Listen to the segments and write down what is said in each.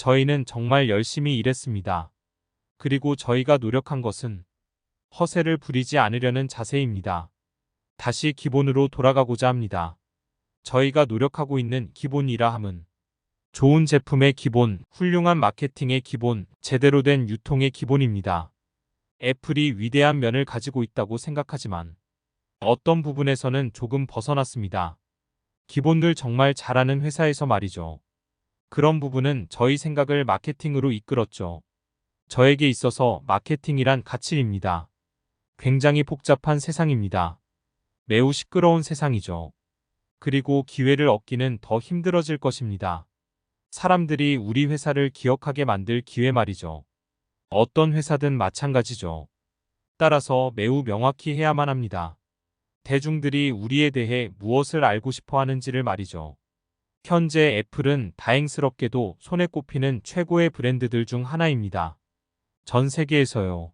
저희는 정말 열심히 일했습니다. 그리고 저희가 노력한 것은 허세를 부리지 않으려는 자세입니다. 다시 기본으로 돌아가고자 합니다. 저희가 노력하고 있는 기본이라 함은 좋은 제품의 기본, 훌륭한 마케팅의 기본, 제대로 된 유통의 기본입니다. 애플이 위대한 면을 가지고 있다고 생각하지만 어떤 부분에서는 조금 벗어났습니다. 기본들 정말 잘하는 회사에서 말이죠. 그런 부분은 저희 생각을 마케팅으로 이끌었죠. 저에게 있어서 마케팅이란 가치입니다. 굉장히 복잡한 세상입니다. 매우 시끄러운 세상이죠. 그리고 기회를 얻기는 더 힘들어질 것입니다. 사람들이 우리 회사를 기억하게 만들 기회 말이죠. 어떤 회사든 마찬가지죠. 따라서 매우 명확히 해야만 합니다. 대중들이 우리에 대해 무엇을 알고 싶어 하는지를 말이죠. 현재 애플은 다행스럽게도 손에 꼽히는 최고의 브랜드들 중 하나입니다. 전 세계에서요.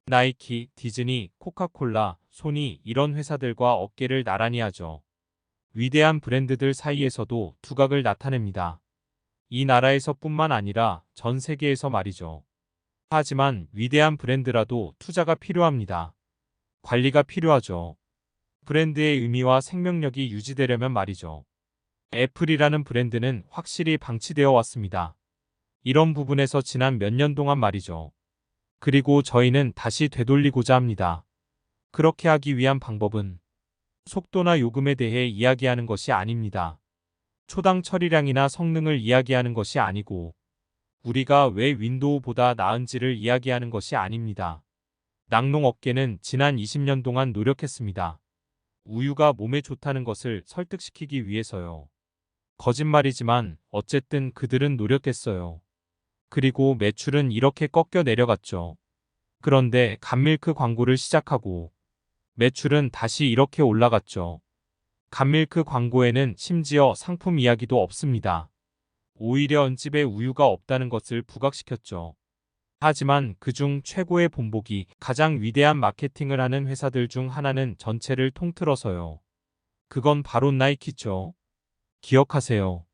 나이키, 디즈니, 코카콜라, 소니 이런 회사들과 어깨를 나란히 하죠. 위대한 브랜드들 사이에서도 두각을 나타냅니다. 이 나라에서뿐만 아니라 전 세계에서 말이죠. 하지만 위대한 브랜드라도 투자가 필요합니다. 관리가 필요하죠. 브랜드의 의미와 생명력이 유지되려면 말이죠. 애플이라는 브랜드는 확실히 방치되어 왔습니다. 이런 부분에서 지난 몇 년 동안 말이죠. 그리고 저희는 다시 되돌리고자 합니다. 그렇게 하기 위한 방법은 속도나 요금에 대해 이야기하는 것이 아닙니다. 초당 처리량이나 성능을 이야기하는 것이 아니고 우리가 왜 윈도우보다 나은지를 이야기하는 것이 아닙니다. 낙농업계는 지난 20년 동안 노력했습니다. 우유가 몸에 좋다는 것을 설득시키기 위해서요. 거짓말이지만 어쨌든 그들은 노력했어요. 그리고 매출은 이렇게 꺾여 내려갔죠. 그런데 갓밀크 광고를 시작하고 매출은 다시 이렇게 올라갔죠. 갓밀크 광고에는 심지어 상품 이야기도 없습니다. 오히려 언집에 우유가 없다는 것을 부각시켰죠. 하지만 그중 최고의 본보기, 가장 위대한 마케팅을 하는 회사들 중 하나는 전체를 통틀어서요. 그건 바로 나이키죠. 기억하세요.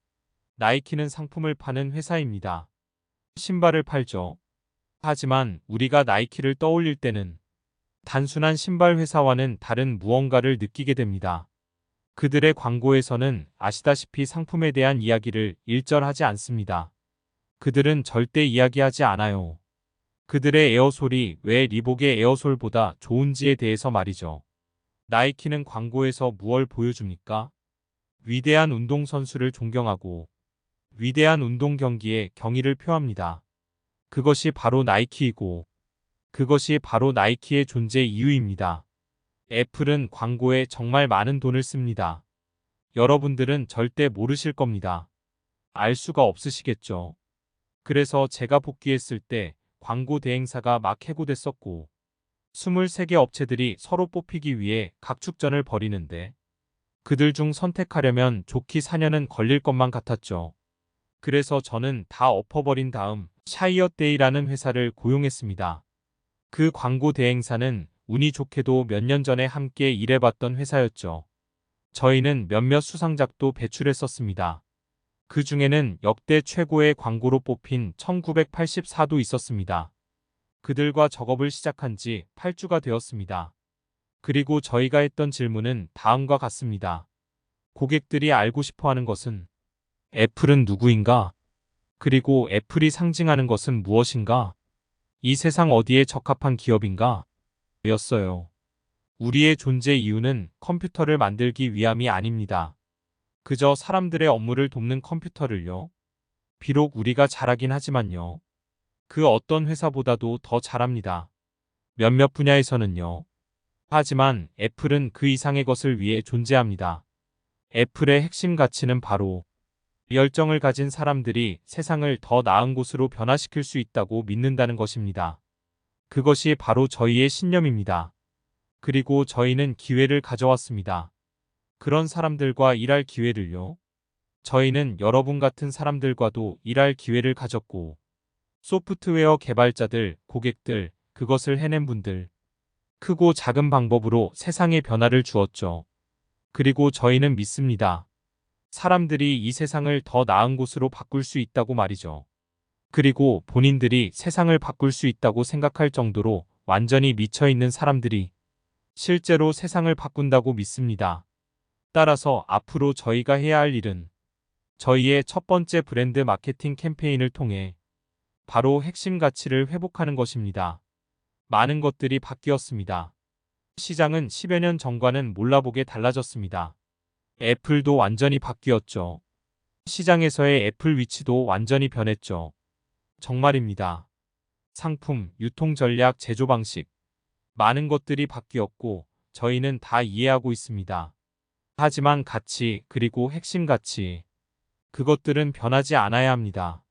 나이키는 상품을 파는 회사입니다. 신발을 팔죠. 하지만 우리가 나이키를 떠올릴 때는 단순한 신발 회사와는 다른 무언가를 느끼게 됩니다. 그들의 광고에서는 아시다시피 상품에 대한 이야기를 일절하지 않습니다. 그들은 절대 이야기하지 않아요. 그들의 에어솔이 왜 리복의 에어솔보다 좋은지에 대해서 말이죠. 나이키는 광고에서 무엇을 보여줍니까? 위대한 운동선수를 존경하고 위대한 운동 경기에 경의를 표합니다. 그것이 바로 나이키이고 그것이 바로 나이키의 존재 이유입니다. 애플은 광고에 정말 많은 돈을 씁니다. 여러분들은 절대 모르실 겁니다. 알 수가 없으시겠죠. 그래서 제가 복귀했을 때 광고 대행사가 막 해고됐었고 23개 업체들이 서로 뽑히기 위해 각축전을 벌이는데 그들 중 선택하려면 좋기 4년은 걸릴 것만 같았죠. 그래서 저는 다 엎어버린 다음 샤이어데이라는 회사를 고용했습니다. 그 광고 대행사는 운이 좋게도 몇 년 전에 함께 일해봤던 회사였죠. 저희는 몇몇 수상작도 배출했었습니다. 그 중에는 역대 최고의 광고로 뽑힌 1984도 있었습니다. 그들과 작업을 시작한 지 8주가 되었습니다. 그리고 저희가 했던 질문은 다음과 같습니다. 고객들이 알고 싶어 하는 것은 애플은 누구인가? 그리고 애플이 상징하는 것은 무엇인가? 이 세상 어디에 적합한 기업인가? 였어요. 우리의 존재 이유는 컴퓨터를 만들기 위함이 아닙니다. 그저 사람들의 업무를 돕는 컴퓨터를요. 비록 우리가 잘하긴 하지만요. 그 어떤 회사보다도 더 잘합니다. 몇몇 분야에서는요. 하지만 애플은 그 이상의 것을 위해 존재합니다. 애플의 핵심 가치는 바로 열정을 가진 사람들이 세상을 더 나은 곳으로 변화시킬 수 있다고 믿는다는 것입니다. 그것이 바로 저희의 신념입니다. 그리고 저희는 기회를 가져왔습니다. 그런 사람들과 일할 기회를요. 저희는 여러분 같은 사람들과도 일할 기회를 가졌고 소프트웨어 개발자들, 고객들, 그것을 해낸 분들, 크고 작은 방법으로 세상에 변화를 주었죠. 그리고 저희는 믿습니다. 사람들이 이 세상을 더 나은 곳으로 바꿀 수 있다고 말이죠. 그리고 본인들이 세상을 바꿀 수 있다고 생각할 정도로 완전히 미쳐 있는 사람들이 실제로 세상을 바꾼다고 믿습니다. 따라서 앞으로 저희가 해야 할 일은 저희의 첫 번째 브랜드 마케팅 캠페인을 통해 바로 핵심 가치를 회복하는 것입니다. 많은 것들이 바뀌었습니다. 시장은 10여 년 전과는 몰라보게 달라졌습니다. 애플도 완전히 바뀌었죠. 시장에서의 애플 위치도 완전히 변했죠. 정말입니다. 상품, 유통 전략, 제조 방식, 많은 것들이 바뀌었고 저희는 다 이해하고 있습니다. 하지만 가치, 그리고 핵심 가치, 그것들은 변하지 않아야 합니다.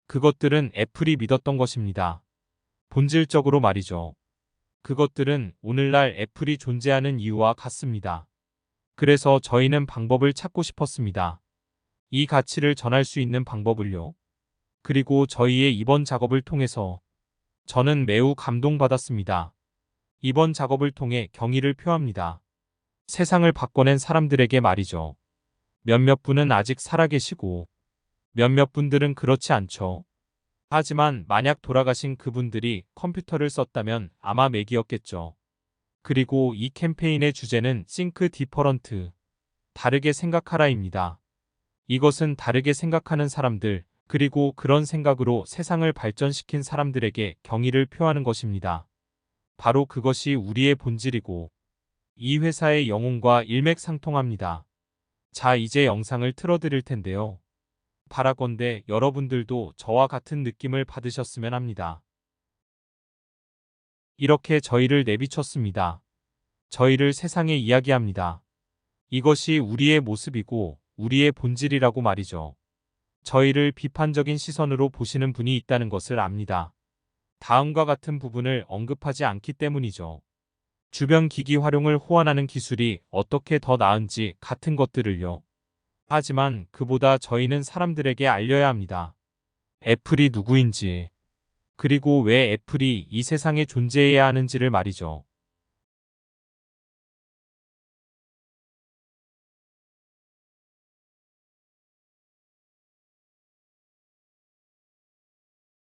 그것들은 애플이 믿었던 것입니다. 본질적으로 말이죠. 그것들은 오늘날 애플이 존재하는 이유와 같습니다. 그래서 저희는 방법을 찾고 싶었습니다. 이 가치를 전할 수 있는 방법을요. 그리고 저희의 이번 작업을 통해서 저는 매우 감동받았습니다. 이번 작업을 통해 경의를 표합니다. 세상을 바꿔낸 사람들에게 말이죠. 몇몇 분은 아직 살아계시고 몇몇 분들은 그렇지 않죠. 하지만 만약 돌아가신 그분들이 컴퓨터를 썼다면 아마 맥이었겠죠. 그리고 이 캠페인의 주제는 Think Different, 다르게 생각하라입니다. 이것은 다르게 생각하는 사람들, 그리고 그런 생각으로 세상을 발전시킨 사람들에게 경의를 표하는 것입니다. 바로 그것이 우리의 본질이고 이 회사의 영혼과 일맥상통합니다. 자, 이제 영상을 틀어드릴 텐데요. 바라건대 여러분들도 저와 같은 느낌을 받으셨으면 합니다. 이렇게 저희를 내비쳤습니다. 저희를 세상에 이야기합니다. 이것이 우리의 모습이고 우리의 본질이라고 말이죠. 저희를 비판적인 시선으로 보시는 분이 있다는 것을 압니다. 다음과 같은 부분을 언급하지 않기 때문이죠. 주변 기기 활용을 호환하는 기술이 어떻게 더 나은지 같은 것들을요. 하지만 그보다 저희는 사람들에게 알려야 합니다. 애플이 누구인지, 그리고 왜 애플이 이 세상에 존재해야 하는지를 말이죠.